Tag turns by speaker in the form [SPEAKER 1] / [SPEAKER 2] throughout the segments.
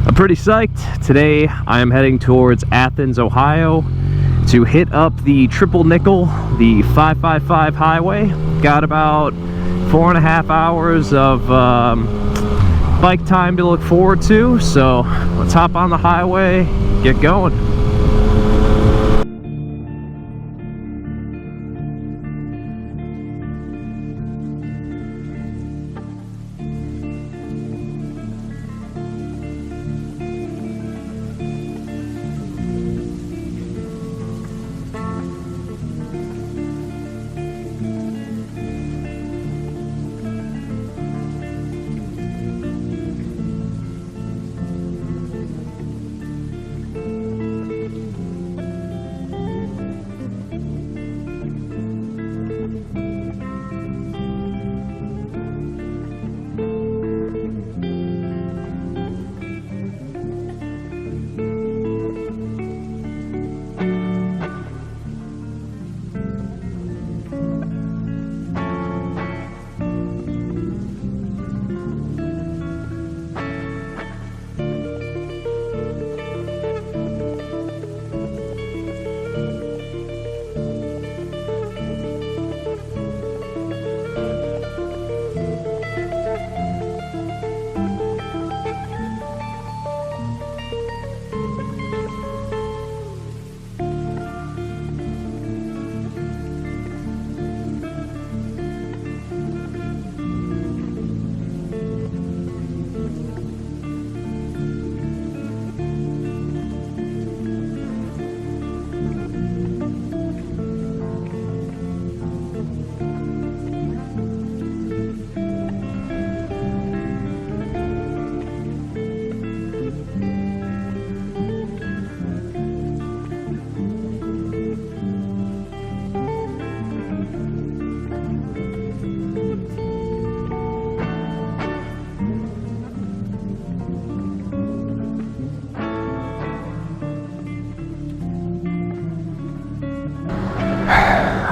[SPEAKER 1] I'm pretty psyched. Today I am heading towards Athens, Ohio to hit up the triple nickel, the 555 highway. Got about 4.5 hours of bike time to look forward to, so let's hop on the highway, get going.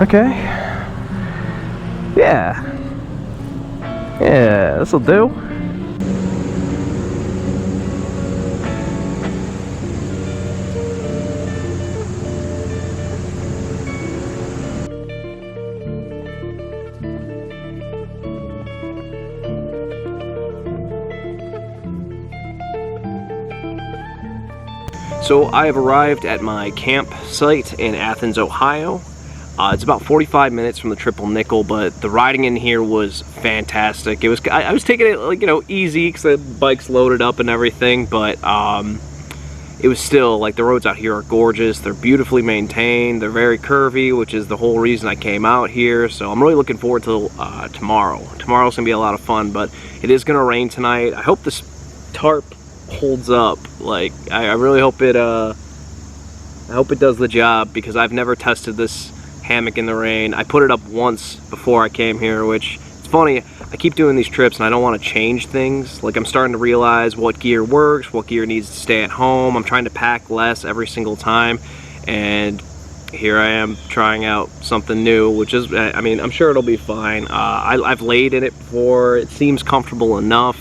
[SPEAKER 1] Okay. Yeah, this'll do. So I have arrived at my campsite in Athens, Ohio. It's about 45 minutes from the triple nickel, but the riding in here was fantastic. I was taking it, like, you know, easy because the bike's loaded up and everything, but it was still, like, the roads out here are gorgeous. They're beautifully maintained. They're very curvy, which is the whole reason I came out here. So I'm really looking forward to tomorrow. Tomorrow's gonna be a lot of fun, but it is gonna rain tonight. I hope this tarp holds up. Like, I really hope it does the job, because I've never tested this hammock in the rain. I put it up once before I came here, which, it's funny, I keep doing these trips and I don't want to change things. Like, I'm starting to realize what gear works, what gear needs to stay at home. I'm trying to pack less every single time, and here I am trying out something new, which is, I mean, I'm sure it'll be fine. I've laid in it before. It seems comfortable enough.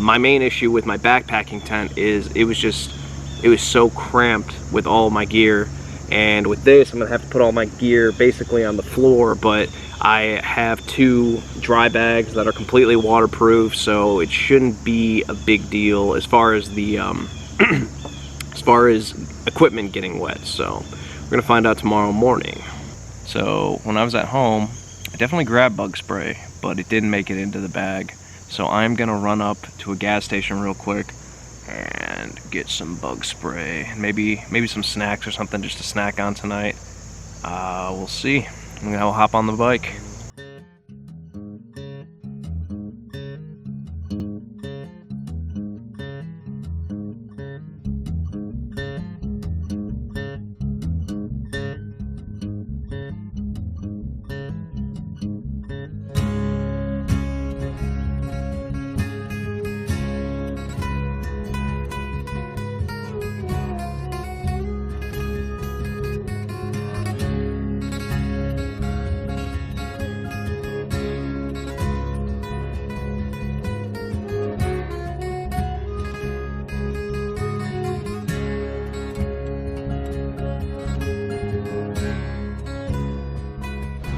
[SPEAKER 1] My main issue with my backpacking tent is it was so cramped with all my gear. And with this, I'm gonna have to put all my gear basically on the floor, but I have 2 dry bags that are completely waterproof, so it shouldn't be a big deal as far as the as far as equipment getting wet. So we're gonna find out tomorrow morning. So when I was at home, I definitely grabbed bug spray, but it didn't make it into the bag. So I'm gonna run up to a gas station real quick and get some bug spray, maybe some snacks or something just to snack on tonight. We'll see. I'm gonna hop on the bike.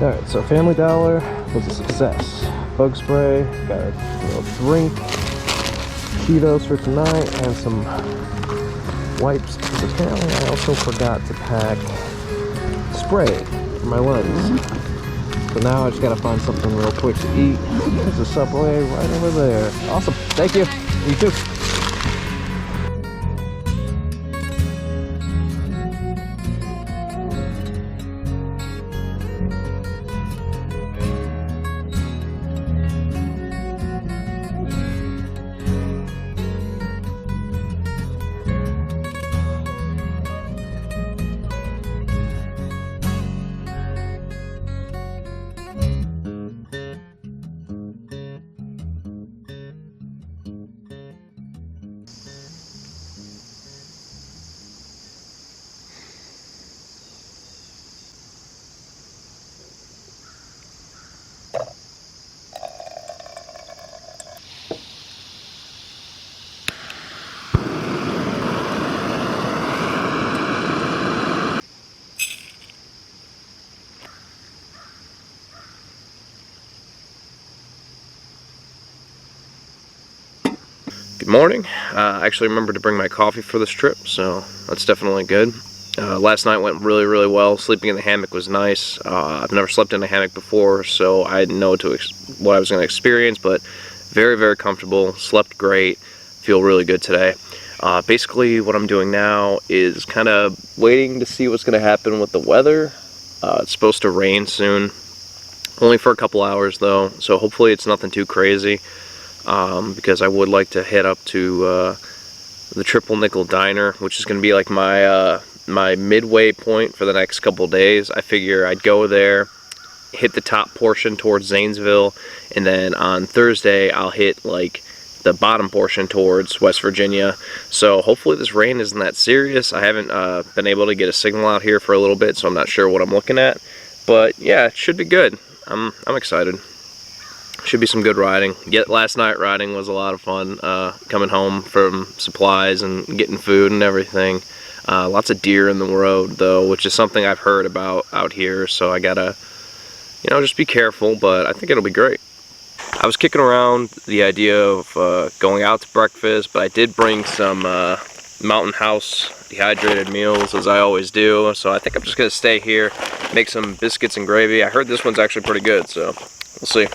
[SPEAKER 1] Alright, so Family Dollar was a success. Bug spray, got a little drink, Cheetos for tonight, and some wipes, because apparently I also forgot to pack spray for my lens. So now I just gotta find something real quick to eat. There's a Subway right over there. Awesome, thank you. You too. Good morning. I actually remembered to bring my coffee for this trip, so that's definitely good. Last night went really well. Sleeping in the hammock was nice. I've never slept in a hammock before, so I didn't know what I was going to experience, but very comfortable. Slept great. Feel really good today. Basically what I'm doing now is kind of waiting to see what's going to happen with the weather. It's supposed to rain soon. Only for a couple hours though, so hopefully it's nothing too crazy. Because I would like to head up to the Triple Nickel Diner, which is going to be like my midway point for the next couple days. I figure I'd go there, hit the top portion towards Zanesville, and then on Thursday I'll hit like the bottom portion towards West Virginia. So hopefully this rain isn't that serious. I haven't been able to get a signal out here for a little bit, so I'm not sure what I'm looking at. But yeah, it should be good. I'm excited. Should be some good riding. Yet last night riding was a lot of fun. Coming home from supplies and getting food and everything. Lots of deer in the road though, which is something I've heard about out here. So I gotta, just be careful. But I think it'll be great. I was kicking around the idea of going out to breakfast, but I did bring some Mountain House dehydrated meals as I always do. So I think I'm just gonna stay here, make some biscuits and gravy. I heard this one's actually pretty good, so we'll see.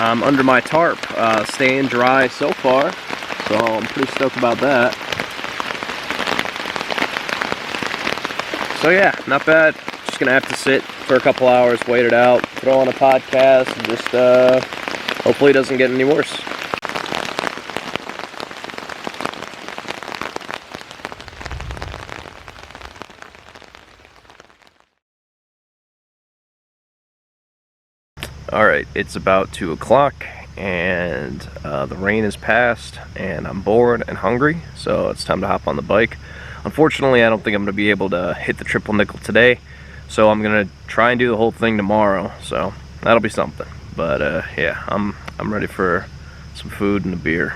[SPEAKER 1] I'm under my tarp, staying dry so far, so I'm pretty stoked about that. So yeah, not bad. Just gonna have to sit for a couple hours, wait it out, throw on a podcast, and just hopefully it doesn't get any worse. Alright, it's about 2 o'clock and the rain is past and I'm bored and hungry, so it's time to hop on the bike. Unfortunately, I don't think I'm going to be able to hit the Triple Nickel today, so I'm going to try and do the whole thing tomorrow, so that'll be something. But yeah, I'm ready for some food and a beer.